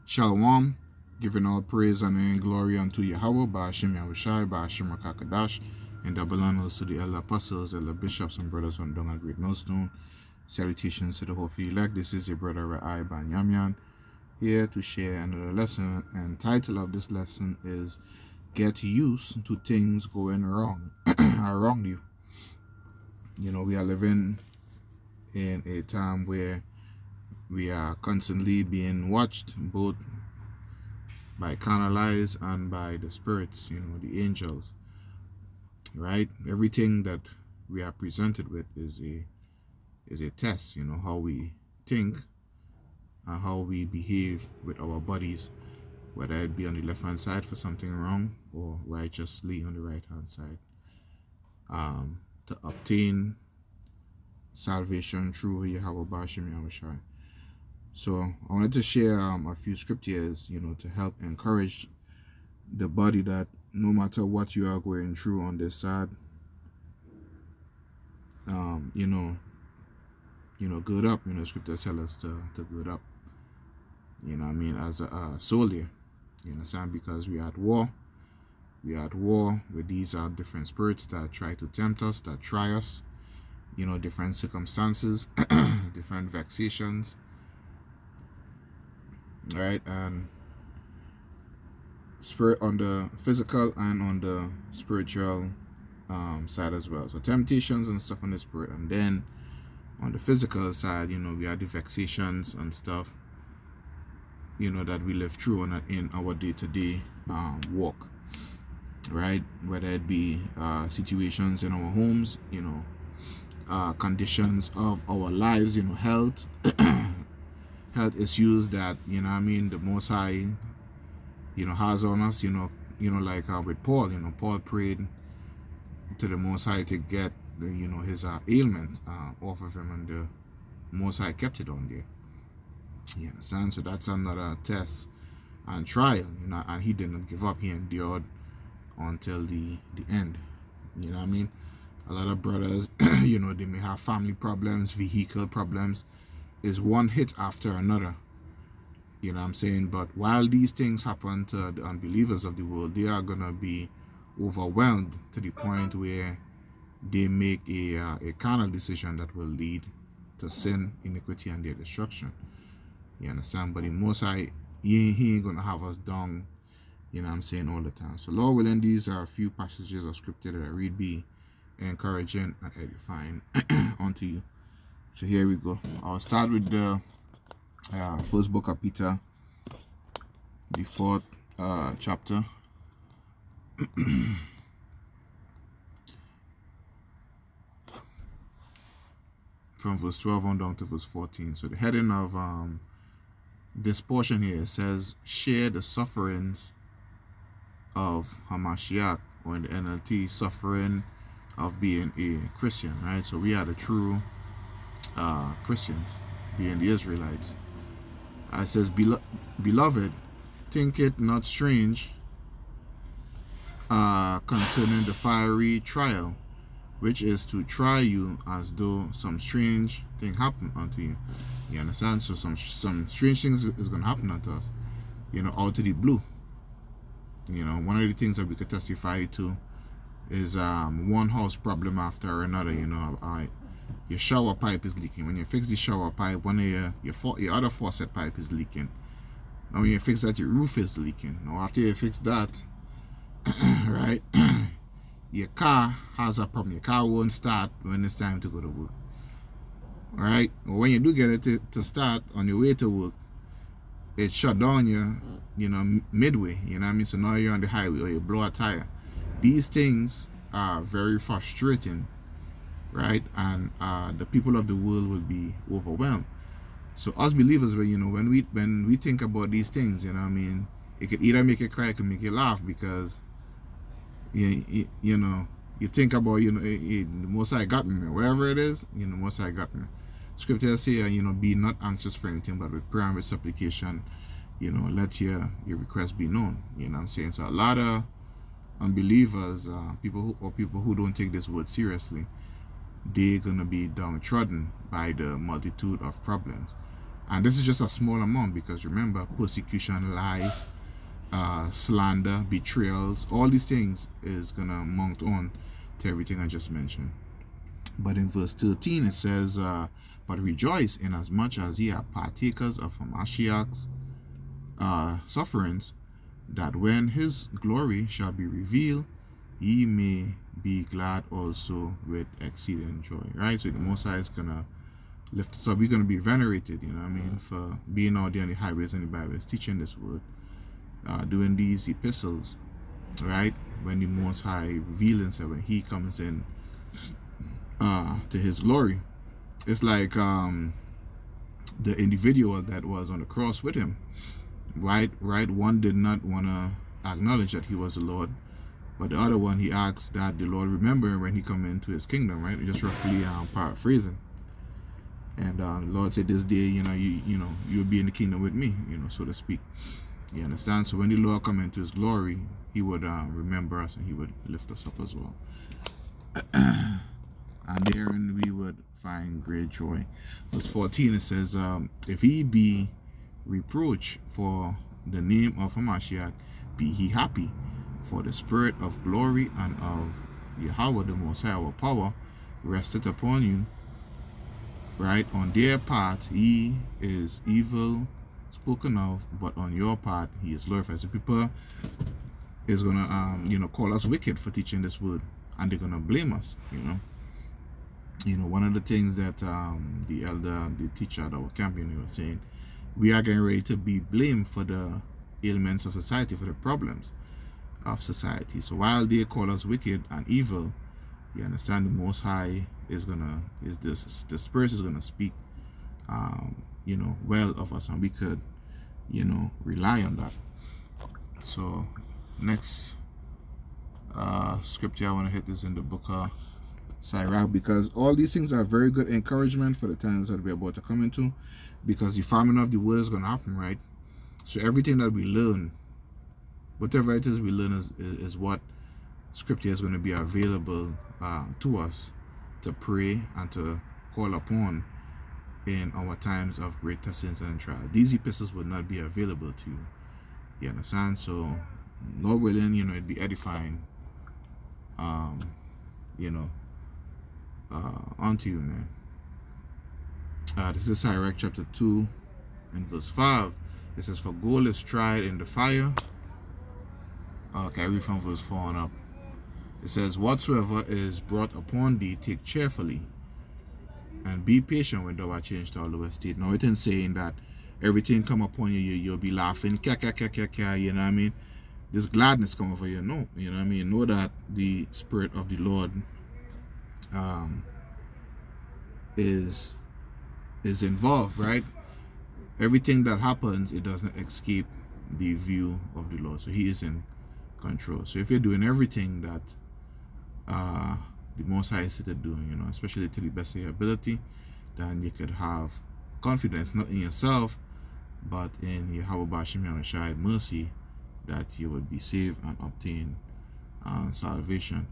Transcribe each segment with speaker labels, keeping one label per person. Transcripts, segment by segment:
Speaker 1: Shalom, giving all praise, honor, and glory unto Yahweh, Ba'ashem Yahushai, Ba'ashem Rakakadash, and double honors to the elder apostles, elder bishops, and brothers on Donga Great Millstone. Salutations to the whole elect. This is your brother Ra'ai Banyamyan, here to share another lesson, and title of this lesson is Get Used to Things Going Wrong, around you. You know, we are living in a time where we are constantly being watched, both by carnal eyes and by the spirits, you know, the angels, right? Everything that we are presented with is a test, you know, how we think and how we behave with our bodies, whether it be on the left hand side for something wrong or righteously on the right hand side, to obtain salvation through Yahweh Ba'ashem Yahushai. So I wanted to share a few scriptures, you know, to help encourage the body that no matter what you are going through on this side, you know, good up. You know, scripture tell us to good up. You know what I mean? As a soldier, you understand? Because we are at war. We are at war with these different spirits that try to tempt us, that try us. You know, different circumstances, different vexations. Right, and spirit on the physical and on the spiritual side as well. So temptations and stuff on the spirit, and then on the physical side, you know, we have the vexations and stuff, you know, that we live through in our day-to-day walk, right? Whether it be situations in our homes, you know, conditions of our lives, you know, health. Health issues that, you know what I mean, the Most High, you know, has on us, you know, like with Paul, you know, Paul prayed to the Most High to get, you know, his ailment off of him, and the Most High kept it on there. You understand? So that's another test and trial, you know, and he didn't give up. He endured until the end. You know what I mean? A lot of brothers, you know, they may have family problems, vehicle problems. Is one hit after another, you know what I'm saying? But while these things happen to the unbelievers of the world, they are gonna be overwhelmed to the point where they make a carnal decision that will lead to sin, iniquity, and their destruction. You understand? But in Most High, he ain't gonna have us down, you know what I'm saying, all the time. So Lord willing, these are a few passages of scripture that I read be encouraging and edifying unto you. So here we go. I'll start with the first book of Peter, the 4th chapter. From verse 12 on down to verse 14. So the heading of this portion here says, share the sufferings of Hamashiach, or in the NLT, suffering of being a Christian, right? So we are the true Christians, being the Israelites. It says, beloved, think it not strange concerning the fiery trial, which is to try you as though some strange thing happened unto you. You understand? So some strange things is going to happen unto us, you know, out of the blue. You know, one of the things that we could testify to is one house problem after another. You know, your shower pipe is leaking. When you fix the shower pipe, one of your other faucet pipe is leaking. Now when you fix that, your roof is leaking. Now after you fix that, right, your car has a problem. Your car won't start when it's time to go to work. Right? When you do get it to start on your way to work, it shut down you know, midway. You know what I mean? So now you're on the highway or you blow a tire. These things are very frustrating, right? And the people of the world will be overwhelmed. So us believers, you know, when we think about these things, you know what I mean, it could either make you cry, it could make you laugh, because you know, you think about, you know, the Most High got me, wherever it is, you know, Most High got me. Scripture say, you know, be not anxious for anything, but with prayer and with supplication, you know, let your request be known. You know what I'm saying? So a lot of unbelievers, people who don't take this word seriously, they're gonna be downtrodden by the multitude of problems. And this is just a small amount, because remember, persecution, lies, slander, betrayals, all these things is going to mount on to everything I just mentioned. But in verse 13 it says, but rejoice in as much as ye are partakers of Hamashiach's sufferings, that when his glory shall be revealed, ye may be glad also with exceeding joy. Right? So the Most High is going to lift us up. We're going to be venerated, you know what I mean, for being out there on the highways and the byways, teaching this word, doing these epistles, right? When the Most High reveals himself, when he comes in to his glory. It's like the individual that was on the cross with him, right? One did not want to acknowledge that he was the Lord, but the other one, he asked that the Lord remember when he come into his kingdom, right? Just roughly paraphrasing. And the Lord said, this day, you know, you'll be in the kingdom with me, you know, so to speak. You understand? So when the Lord come into his glory, he would remember us, and he would lift us up as well. And therein we would find great joy. Verse 14, it says, if he be reproached for the name of Hamashiach, be he happy, for the spirit of glory and of Yahweh the Most High, our power, rested upon you. Right? On their part, he is evil spoken of, but on your part, he is glorified. So people is going to, call us wicked for teaching this word, and they're going to blame us, one of the things that the elder, the teacher at our camp, was saying, we are getting ready to be blamed for the ailments of society, for the problems of society. So while they call us wicked and evil, you understand, the Most High is gonna, the Spirit is gonna speak, well of us, and we could, rely on that. So next scripture I want to hit is in the book of Sirach, because all these things are very good encouragement for the times that we're about to come into, because the farming of the word is going to happen, right? So everything that we learn, whatever it is we learn, is what scripture is going to be available to us to pray and to call upon in our times of great testings and trial. These epistles would not be available to you. You understand? So, Lord willing, it'd be edifying, unto you, man. This is Sirach chapter 2 and verse 5. It says, for gold is tried in the fire. Okay, I read from verse 4 on up. It says, whatsoever is brought upon thee, take cheerfully, and be patient when thou art changed to a lower state. Now, it ain't saying that everything come upon you, you'll be laughing, you know what I mean? This gladness come over you, no, you know what I mean? Know that the Spirit of the Lord is involved, right? Everything that happens, it doesn't escape the view of the Lord. So he is in control. So if you're doing everything that the Most High is to do, especially to the best of your ability, then you could have confidence, not in yourself, but in Yahweh Bashim Yahushai mercy, that you would be saved and obtain salvation.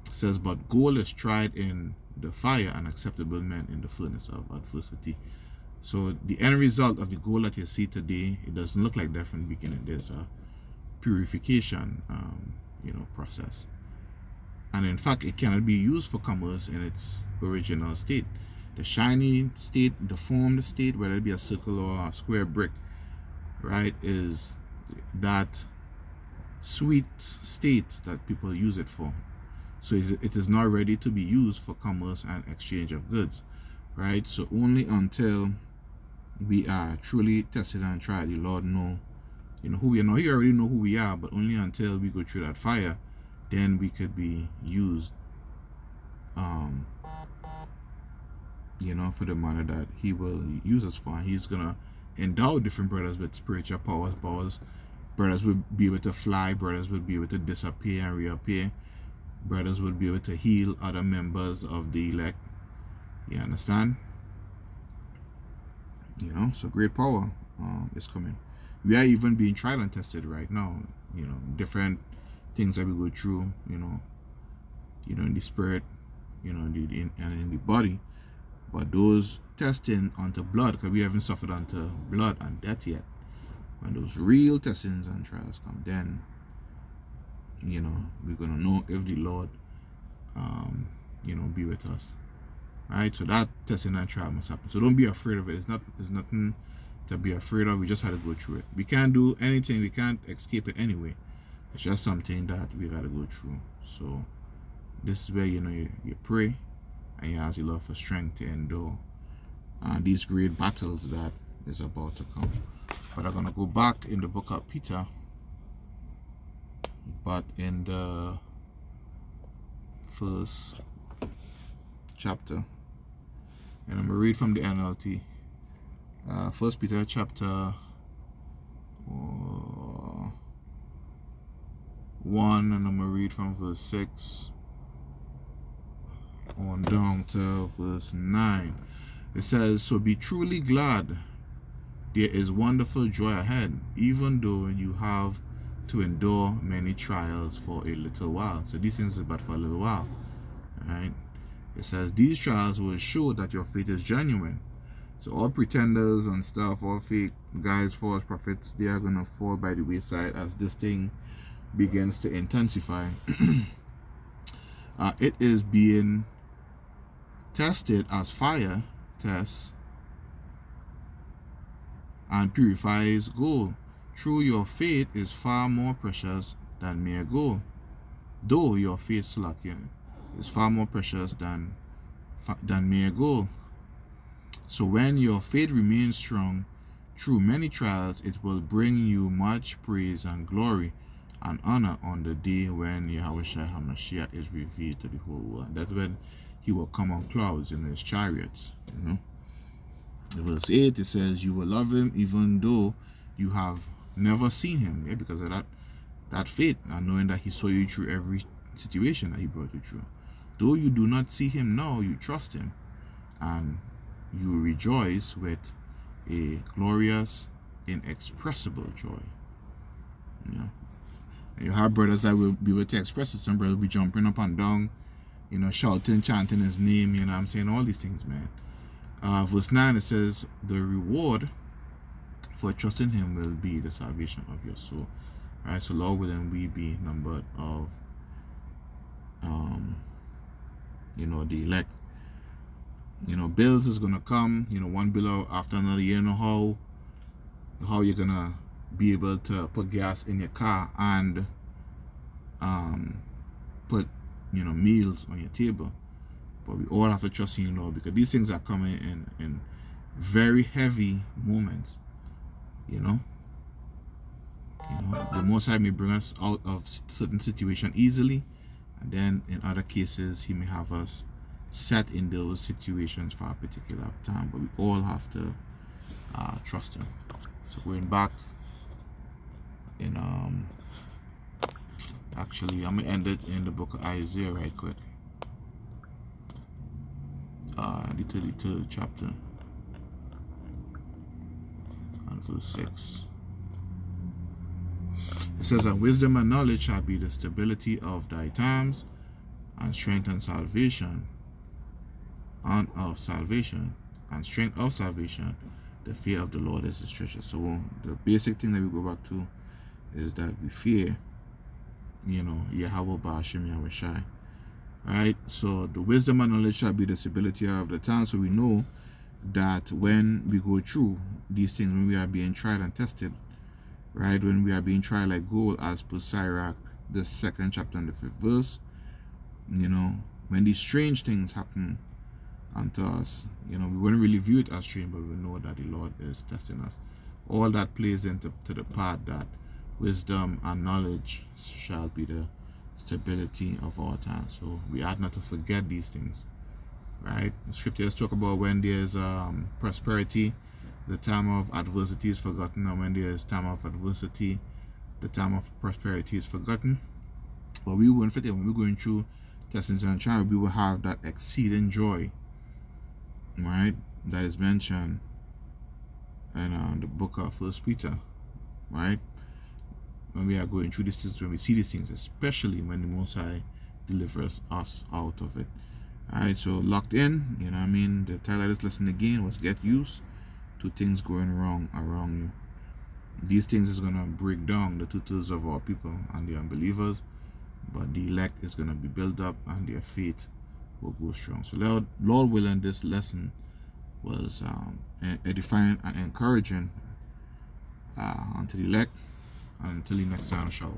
Speaker 1: It says, but gold is tried in the fire, and acceptable men in the furnace of adversity. So the end result of the gold that you see today, it doesn't look like that from the beginning. There's a purification process, and in fact it cannot be used for commerce in its original state. The shiny state, the formed state, whether it be a circle or a square brick, right, is that sweet state that people use it for. So it is not ready to be used for commerce and exchange of goods, right? So only until we are truly tested and tried, the Lord know who we are. Now, He already know who we are, but only until we go through that fire, then we could be used for the manner that He will use us for. And He's gonna endow different brothers with spiritual powers. Brothers will be able to fly, brothers will be able to disappear and reappear, brothers will be able to heal other members of the elect. You understand? So great power is coming. We are even being tried and tested right now. Different things that we go through. In the spirit, and in the body. But those testing unto blood, because we haven't suffered unto blood and death yet. When those real testings and trials come, then, you know, we're going to know if the Lord, you know, be with us. Right? So that testing and trial must happen. So don't be afraid of it. It's nothing to be afraid of. We just had to go through it. We can't do anything. We can't escape it anyway. It's just something that we got to go through. So this is where, you know, you pray and you ask the Lord for strength to endure these great battles that is about to come. But I'm going to go back in the book of Peter, but in the first chapter, and I'm going to read from the NLT. 1 Peter chapter 1, and I'm going to read from verse 6 on down to verse 9. It says, "So be truly glad. There is wonderful joy ahead, even though you have to endure many trials for a little while." So these things are but for a little while. Right? It says, "These trials will show that your faith is genuine." So all pretenders and stuff, all fake guys, false prophets, they are going to fall by the wayside as this thing begins to intensify. It is being tested as fire tests and purifies gold. True, your faith is far more precious than mere gold. Though your faith is far more precious than mere gold. So when your faith remains strong through many trials, it will bring you much praise and glory and honor on the day when Yahushua HaMashiach is revealed to the whole world. That's when he will come on clouds in his chariots. You know, in verse 8 it says, "You will love him even though you have never seen him." Yeah, because of that faith and knowing that he saw you through every situation that he brought you through. Though you do not see him now, you trust him, and you rejoice with a glorious, inexpressible joy. You know, and you have brothers that will be able to express it. Some brothers will be jumping up and down, you know, shouting, chanting his name, you know what I'm saying, all these things, man. Verse 9, it says, "The reward for trusting him will be the salvation of your soul." Right? So Lord willing, we be numbered of you know, the elect. You know, bills is gonna come, you know, one bill after another. You don't know how you're gonna be able to put gas in your car and put, you know, meals on your table. But we all have to trust in the Lord, because these things are coming in very heavy moments. You know, the Most High may bring us out of certain situation easily, and then in other cases he may have us set in those situations for a particular time. But we all have to trust him. So going back in actually I'm gonna end it in the book of Isaiah right quick. The 33rd chapter and verse 6. It says, "And wisdom and knowledge shall be the stability of thy times, and strength and salvation, and of salvation, and strength of salvation. The fear of the Lord is his treasure." So the basic thing that we go back to is that we fear, you know, Yahweh Ba'ashim Yahushai. Right? So the wisdom and knowledge shall be the stability of the time. So we know that when we go through these things, when we are being tried and tested, right, when we are being tried like gold, as per Sirach, the 2nd chapter and the 5th verse, you know, when these strange things happen unto us, you know, we wouldn't really view it as strange, but we know that the Lord is testing us. All that plays into the part that wisdom and knowledge shall be the stability of our time. So we ought not to forget these things, right? The scriptures talk about when there's prosperity, the time of adversity is forgotten, and when there's time of adversity, the time of prosperity is forgotten. But we won't forget, when we're going through testings and trials, we will have that exceeding joy, right, that is mentioned in the book of 1 Peter, right? When we are going through these things, when we see these things, especially when the Most High delivers us out of it, Alright, so locked in, you know what I mean? The title of this lesson again was get used to things going wrong around you. These things is gonna break down the two-thirds of our people and the unbelievers, but the elect is gonna be built up and their faith will go strong. So Lord willing, this lesson was edifying and encouraging unto the elect, and until the next time, inshallah.